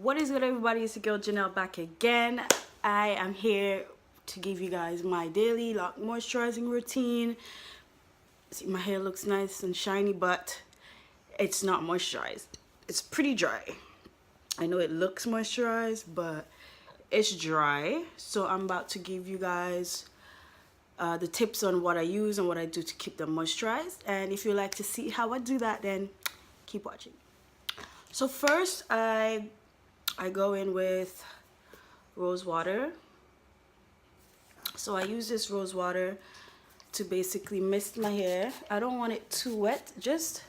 What is good, everybody? It's your girl Jenell back again. I am here to give you guys my daily lock moisturizing routine. See, my hair looks nice and shiny, but it's not moisturized. It's pretty dry. I know it looks moisturized, but it's dry. So I'm about to give you guys the tips on what I use and what I do to keep them moisturized. And if you like to see how I do that, then keep watching. So first, I go in with rose water. So I use this rose water to basically mist my hair. I don't want it too wet, just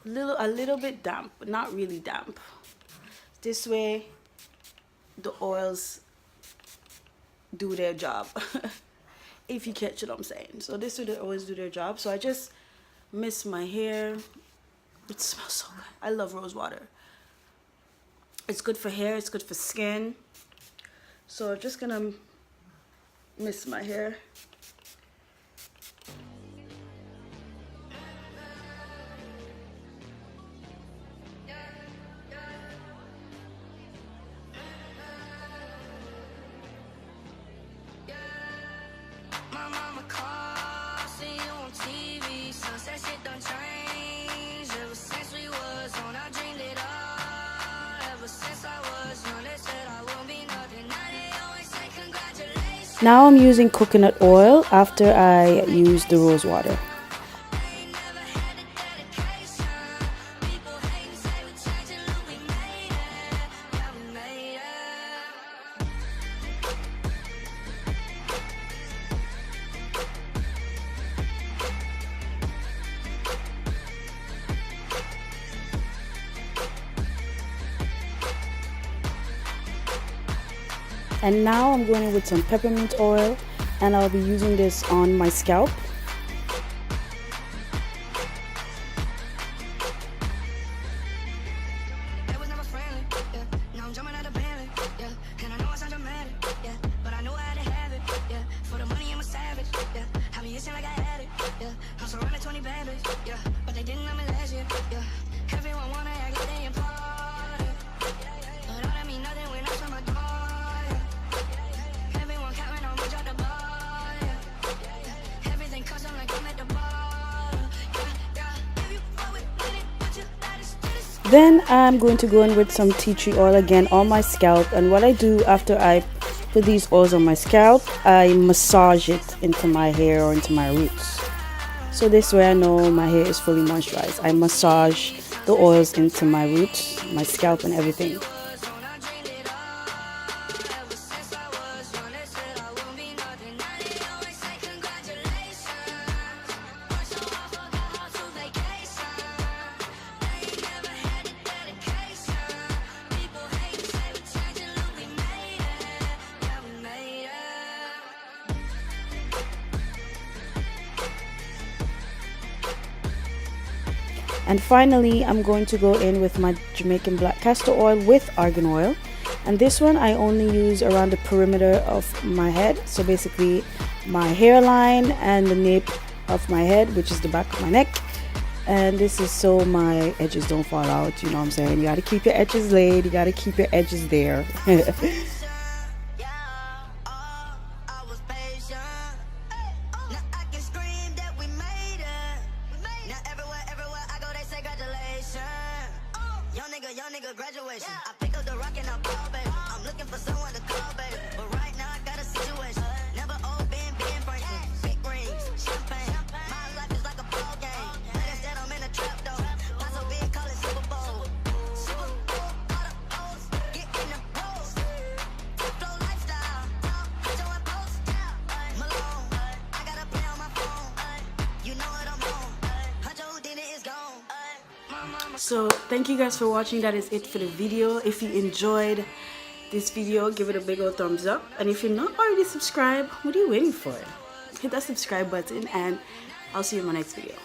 a little bit damp, but not really damp. This way the oils do their job. If you catch what I'm saying. So this way the oils do their job. So I just mist my hair. It smells so good. I love rose water. It's good for hair, it's good for skin. So I'm just gonna mist my hair. My mama calls, see you on TV. Sunset shit done changed. Ever since we was on, I dreamed it all. Ever since I was young, they said I won't be nothing. Now they always say congratulations. Now I'm using coconut oil after I use the rose water. And now I'm going in with some peppermint oil, and I'll be using this on my scalp. Then I'm going to go in with some tea tree oil again on my scalp, and what I do after I put these oils on my scalp, I massage it into my hair or into my roots. So this way I know my hair is fully moisturized. I massage the oils into my roots, my scalp and everything. And finally, I'm going to go in with my Jamaican black castor oil with argan oil. And this one I only use around the perimeter of my head. So basically my hairline and the nape of my head, which is the back of my neck. And this is so my edges don't fall out, you know what I'm saying? You gotta keep your edges laid, you gotta keep your edges there. Young nigga graduation. I pick up the rock and I ball, baby. I'm looking for someone to call, baby. But right now I got a situation. Never old Ben Franklin. Big rings, champagne. My life is like a ball game. But instead I'm in a trap though. Not so big, call it Super Bowl. Super Bowl, all the O's. Get in the rolls. Flow lifestyle. Joe and Post. Malone. I got a play on my phone. You know what I'm on. Huncho Houdini is gone. So thank you guys for watching. That is it for the video. If you enjoyed this video, give it a big old thumbs up, and if you're not already subscribed, what are you waiting for? Hit that subscribe button, and I'll see you in my next video.